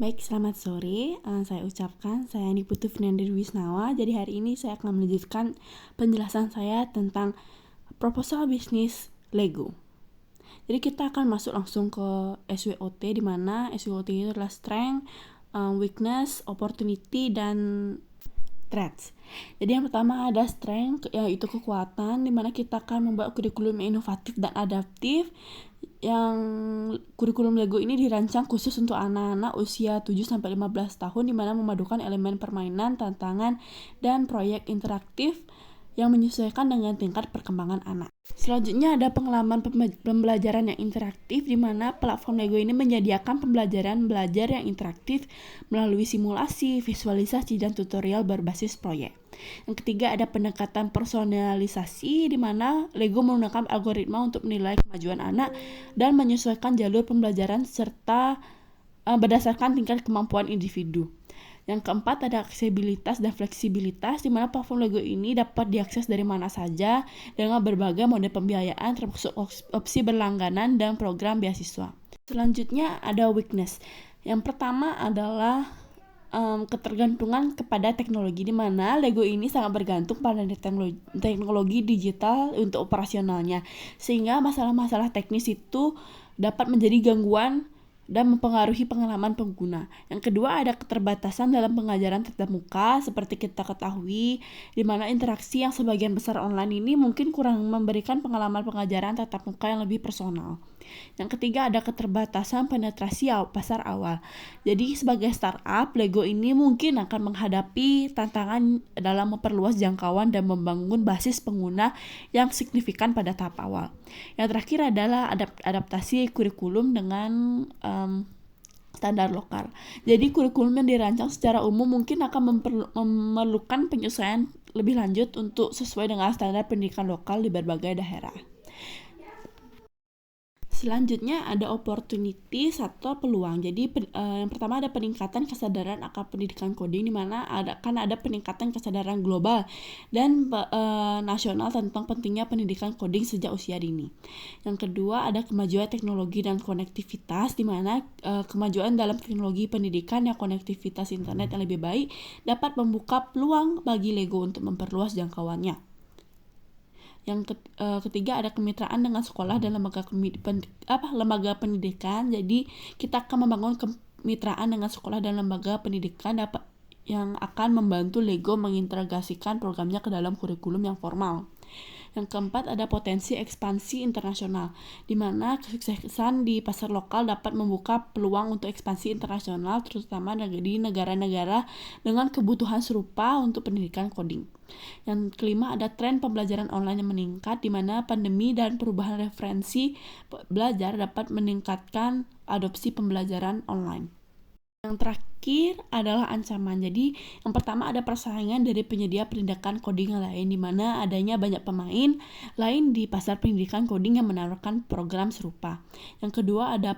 Baik, selamat sore. Saya ucapkan saya Niputu Fernanda Wisnawa. Jadi hari ini saya akan melanjutkan penjelasan saya tentang proposal bisnis Lego. Jadi kita akan masuk langsung ke SWOT, di mana SWOT itu adalah strength, weakness, opportunity, dan threats. Jadi yang pertama ada strength, yaitu kekuatan, di mana kita akan membuat kurikulum yang inovatif dan adaptif. Yang kurikulum Lego ini dirancang khusus untuk anak-anak usia 7-15 tahun, di mana memadukan elemen permainan, tantangan, dan proyek interaktif yang menyesuaikan dengan tingkat perkembangan anak. Selanjutnya ada pengalaman pembelajaran yang interaktif, di mana platform Lego ini menyediakan pembelajaran belajar yang interaktif melalui simulasi, visualisasi, dan tutorial berbasis proyek. Yang ketiga ada pendekatan personalisasi, di mana Lego menggunakan algoritma untuk menilai kemajuan anak dan menyesuaikan jalur pembelajaran serta berdasarkan tingkat kemampuan individu. Yang keempat ada aksesibilitas dan fleksibilitas, di mana platform Lego ini dapat diakses dari mana saja dengan berbagai mode pembiayaan, termasuk opsi berlangganan dan program beasiswa. Selanjutnya ada weakness. Yang pertama adalah ketergantungan kepada teknologi, di mana Lego ini sangat bergantung pada teknologi digital untuk operasionalnya, sehingga masalah-masalah teknis itu dapat menjadi gangguan dan mempengaruhi pengalaman pengguna. Yang kedua ada keterbatasan dalam pengajaran tatap muka, seperti kita ketahui, di mana interaksi yang sebagian besar online ini mungkin kurang memberikan pengalaman pengajaran tatap muka yang lebih personal. Yang ketiga ada keterbatasan penetrasi pasar awal. Jadi sebagai startup, Lego ini mungkin akan menghadapi tantangan dalam memperluas jangkauan dan membangun basis pengguna yang signifikan pada tahap awal. Yang terakhir adalah adaptasi kurikulum dengan standar lokal. Jadi kurikulum yang dirancang secara umum mungkin akan memerlukan penyesuaian lebih lanjut untuk sesuai dengan standar pendidikan lokal di berbagai daerah. Selanjutnya ada opportunities atau peluang. Jadi yang pertama ada peningkatan kesadaran akan pendidikan coding, di mana ada peningkatan kesadaran global dan nasional tentang pentingnya pendidikan coding sejak usia dini. Yang kedua ada kemajuan teknologi dan konektivitas, di mana kemajuan dalam teknologi pendidikan dan konektivitas internet yang lebih baik dapat membuka peluang bagi Lego untuk memperluas jangkauannya. Yang ketiga ada kemitraan dengan sekolah dan lembaga pendidikan. Jadi kita akan membangun kemitraan dengan sekolah dan lembaga pendidikan yang akan membantu Lego mengintegrasikan programnya ke dalam kurikulum yang formal. Yang keempat ada potensi ekspansi internasional, di mana kesuksesan di pasar lokal dapat membuka peluang untuk ekspansi internasional, terutama di negara-negara dengan kebutuhan serupa untuk pendidikan coding. Yang kelima ada tren pembelajaran online yang meningkat, di mana pandemi dan perubahan referensi belajar dapat meningkatkan adopsi pembelajaran online. Yang terakhir adalah ancaman. Jadi yang pertama ada persaingan dari penyedia pendidikan coding yang lain, di mana adanya banyak pemain lain di pasar pendidikan coding yang menawarkan program serupa. Yang kedua ada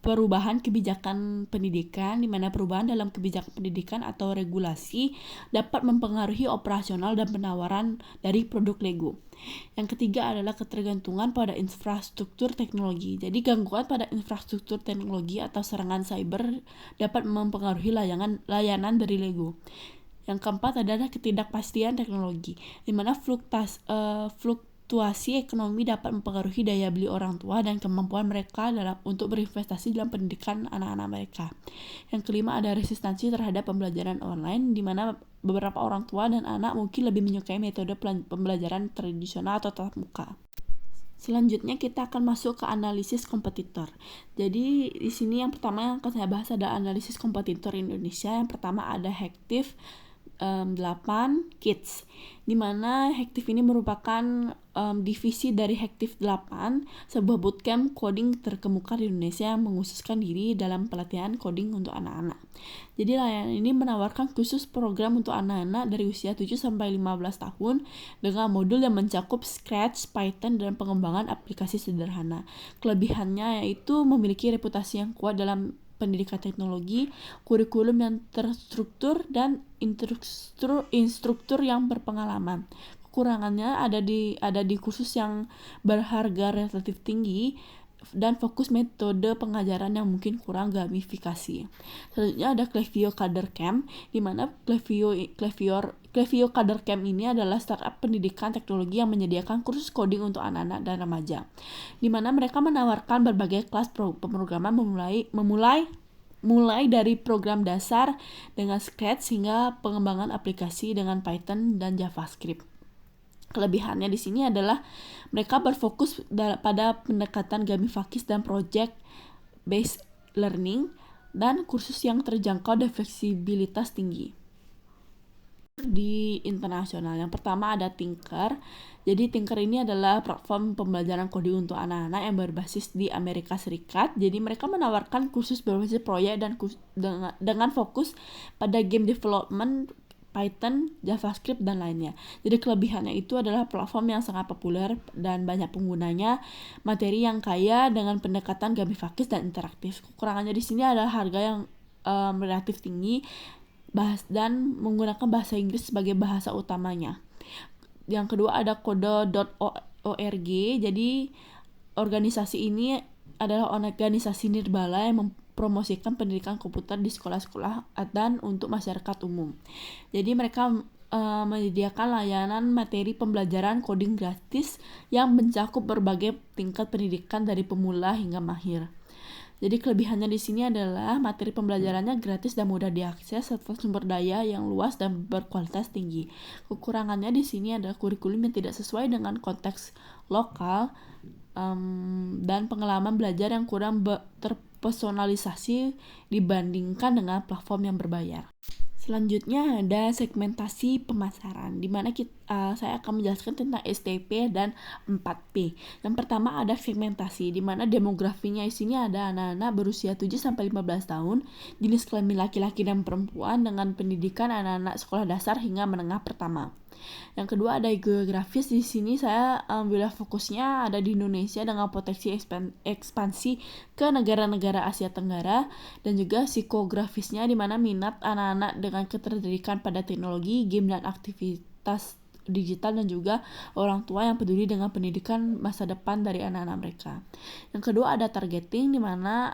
perubahan kebijakan pendidikan, di mana perubahan dalam kebijakan pendidikan atau regulasi dapat mempengaruhi operasional dan penawaran dari produk Lego. Yang ketiga adalah ketergantungan pada infrastruktur teknologi. Jadi gangguan pada infrastruktur teknologi atau serangan cyber dapat mempengaruhi layanan dari Lego. Yang keempat adalah ketidakpastian teknologi, di mana fluktuasi ekonomi dapat mempengaruhi daya beli orang tua dan kemampuan mereka untuk berinvestasi dalam pendidikan anak-anak mereka. Yang kelima ada resistensi terhadap pembelajaran online, di mana beberapa orang tua dan anak mungkin lebih menyukai metode pembelajaran tradisional atau tatap muka. Selanjutnya kita akan masuk ke analisis kompetitor. Jadi di sini yang pertama yang akan saya bahas adalah analisis kompetitor Indonesia. Yang pertama ada Hektif 8 Kids, di mana Hektif ini merupakan divisi dari Hektif 8, sebuah bootcamp coding terkemuka di Indonesia yang mengkhususkan diri dalam pelatihan coding untuk anak-anak. Jadi layanan ini menawarkan khusus program untuk anak-anak dari usia 7-15 tahun dengan modul yang mencakup Scratch, Python, dan pengembangan aplikasi sederhana. Kelebihannya yaitu memiliki reputasi yang kuat dalam pendidikan teknologi, kurikulum yang terstruktur, dan instruktur yang berpengalaman. Kekurangannya ada di kursus yang berharga relatif tinggi, dan fokus metode pengajaran yang mungkin kurang gamifikasi. Selanjutnya ada Clevio Career Camp, di mana Clevio Career Camp ini adalah startup pendidikan teknologi yang menyediakan kursus coding untuk anak-anak dan remaja, di mana mereka menawarkan berbagai kelas pemrograman mulai dari program dasar dengan Scratch hingga pengembangan aplikasi dengan Python dan JavaScript. Kelebihannya di sini adalah mereka berfokus pada pendekatan gamifikasi dan project based learning dan kursus yang terjangkau dan fleksibilitas tinggi. Di internasional, yang pertama ada Tinker. Jadi Tinker ini adalah platform pembelajaran coding untuk anak-anak yang berbasis di Amerika Serikat. Jadi mereka menawarkan kursus berbasis proyek dan dengan fokus pada game development, Python, JavaScript, dan lainnya. Jadi kelebihannya itu adalah platform yang sangat populer dan banyak penggunanya, materi yang kaya dengan pendekatan gamifikasi dan interaktif. Kekurangannya di sini adalah harga yang relatif tinggi dan menggunakan bahasa Inggris sebagai bahasa utamanya. Yang kedua ada kode.org. Jadi organisasi ini adalah organisasi nirbala yang mempromosikan pendidikan komputer di sekolah-sekolah dan untuk masyarakat umum. Jadi mereka menyediakan layanan materi pembelajaran coding gratis yang mencakup berbagai tingkat pendidikan dari pemula hingga mahir. Jadi kelebihannya di sini adalah materi pembelajarannya gratis dan mudah diakses serta sumber daya yang luas dan berkualitas tinggi. Kekurangannya di sini adalah kurikulum yang tidak sesuai dengan konteks lokal dan pengalaman belajar yang kurang terpersonalisasi dibandingkan dengan platform yang berbayar. Selanjutnya ada segmentasi pemasaran, di mana saya akan menjelaskan tentang STP dan 4P. Yang pertama ada segmentasi, di mana demografinya di sini ada anak-anak berusia 7-15 tahun, jenis kelamin laki-laki dan perempuan dengan pendidikan anak-anak sekolah dasar hingga menengah pertama. Yang kedua ada geografis, di sini saya ambil fokusnya ada di Indonesia dengan potensi ekspansi ke negara-negara Asia Tenggara, dan juga psikografisnya di mana minat anak-anak dengan ketertarikan pada teknologi, game dan aktivitas digital, dan juga orang tua yang peduli dengan pendidikan masa depan dari anak-anak mereka. Yang kedua ada targeting, di mana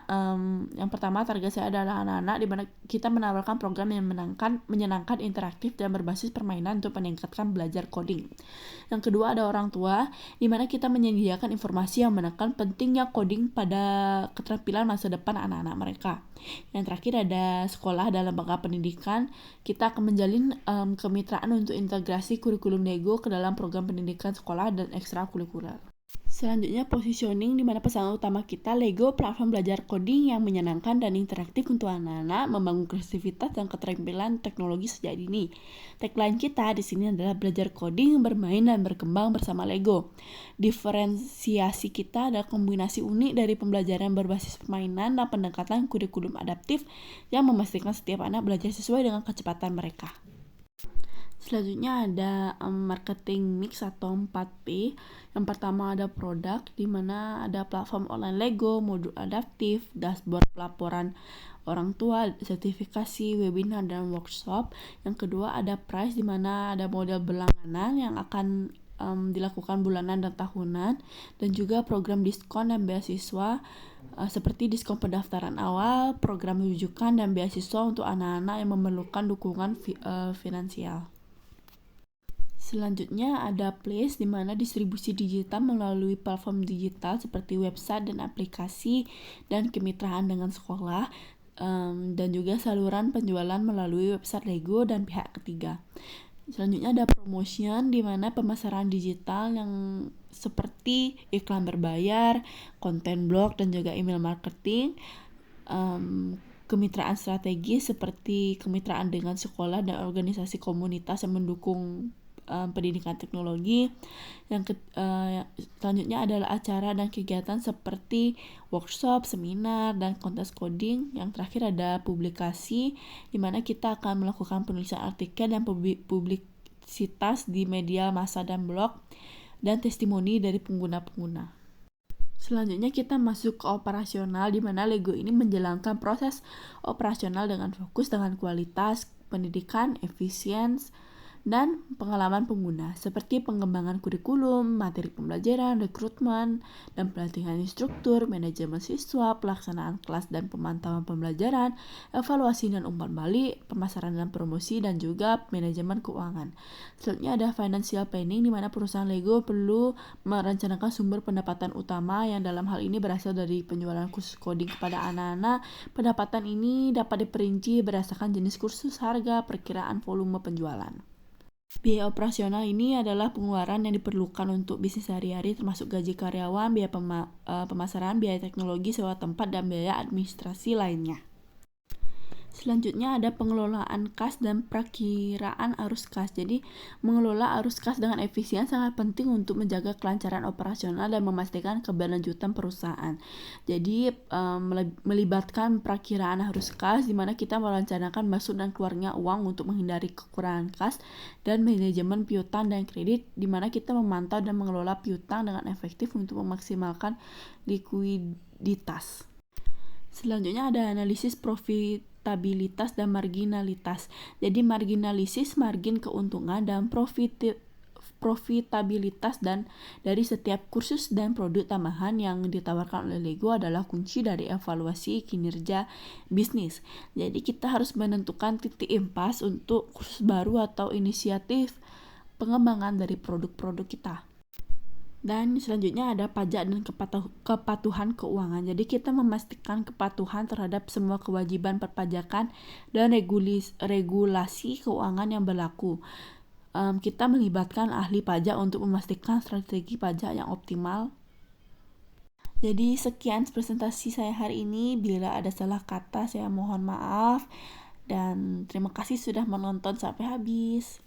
yang pertama target saya adalah anak-anak, di mana kita menawarkan program yang menyenangkan, interaktif dan berbasis permainan untuk meningkatkan belajar coding. Yang kedua ada orang tua, di mana kita menyediakan informasi yang menekan pentingnya coding pada keterampilan masa depan anak-anak mereka. Yang terakhir ada sekolah dan lembaga pendidikan, kita akan menjalin kemitraan untuk integrasi kurikulum Lego ke dalam program pendidikan sekolah dan ekstrakurikuler. Selanjutnya positioning, di mana pesan utama kita Lego platform belajar coding yang menyenangkan dan interaktif untuk anak-anak, membangun kreativitas dan keterampilan teknologi sejak dini. Tagline kita di sini adalah belajar coding, bermain dan berkembang bersama Lego. Diferensiasi kita adalah kombinasi unik dari pembelajaran berbasis permainan dan pendekatan kurikulum adaptif yang memastikan setiap anak belajar sesuai dengan kecepatan mereka. Selanjutnya ada marketing mix atau 4P. Yang pertama ada produk, di mana ada platform online Lego, modul adaptif, dashboard pelaporan orang tua, sertifikasi, webinar dan workshop. Yang kedua ada price, di mana ada model berlangganan yang akan dilakukan bulanan dan tahunan, dan juga program diskon dan beasiswa seperti diskon pendaftaran awal, program rujukan dan beasiswa untuk anak-anak yang memerlukan dukungan finansial. Selanjutnya ada Place, di mana distribusi digital melalui platform digital seperti website dan aplikasi, dan kemitraan dengan sekolah, dan juga saluran penjualan melalui website Lego dan pihak ketiga. Selanjutnya ada Promotion, di mana pemasaran digital yang seperti iklan berbayar, konten blog, dan juga email marketing. Kemitraan strategis seperti kemitraan dengan sekolah dan organisasi komunitas yang mendukung pendidikan teknologi. Selanjutnya adalah acara dan kegiatan seperti workshop, seminar, dan kontes coding. Yang terakhir ada publikasi, di mana kita akan melakukan penulisan artikel dan publisitas di media massa dan blog, dan testimoni dari pengguna-pengguna. Selanjutnya kita masuk ke operasional, di mana Lego ini menjalankan proses operasional dengan fokus dengan kualitas pendidikan, efisiensi, dan pengalaman pengguna seperti pengembangan kurikulum, materi pembelajaran, rekrutmen, dan pelatihan instruktur, manajemen siswa, pelaksanaan kelas dan pemantauan pembelajaran, evaluasi dan umpan balik, pemasaran dan promosi, dan juga manajemen keuangan. Selanjutnya ada financial planning, di mana perusahaan Lego perlu merencanakan sumber pendapatan utama yang dalam hal ini berasal dari penjualan kursus coding kepada anak-anak. Pendapatan ini dapat diperinci berdasarkan jenis kursus, harga, perkiraan volume penjualan. Biaya operasional ini adalah pengeluaran yang diperlukan untuk bisnis sehari-hari, termasuk gaji karyawan, biaya pemasaran, biaya teknologi, sewa tempat, dan biaya administrasi lainnya. Selanjutnya ada pengelolaan kas dan perakiraan arus kas. Jadi mengelola arus kas dengan efisien sangat penting untuk menjaga kelancaran operasional dan memastikan keberlanjutan perusahaan. Jadi melibatkan perakiraan arus kas, di mana kita merencanakan masuk dan keluarnya uang untuk menghindari kekurangan kas, dan manajemen piutang dan kredit, di mana kita memantau dan mengelola piutang dengan efektif untuk memaksimalkan likuiditas. Selanjutnya ada analisis profitabilitas dan marginalitas. Jadi marginalisis margin keuntungan dan profitabilitas dan dari setiap kursus dan produk tambahan yang ditawarkan oleh Lego adalah kunci dari evaluasi kinerja bisnis. Jadi kita harus menentukan titik impas untuk kursus baru atau inisiatif pengembangan dari produk-produk kita. Dan selanjutnya ada pajak dan kepatuhan keuangan. Jadi kita memastikan kepatuhan terhadap semua kewajiban perpajakan dan regulasi keuangan yang berlaku. Kita melibatkan ahli pajak untuk memastikan strategi pajak yang optimal. Jadi sekian presentasi saya hari ini. Bila ada salah kata saya mohon maaf. Dan terima kasih sudah menonton sampai habis.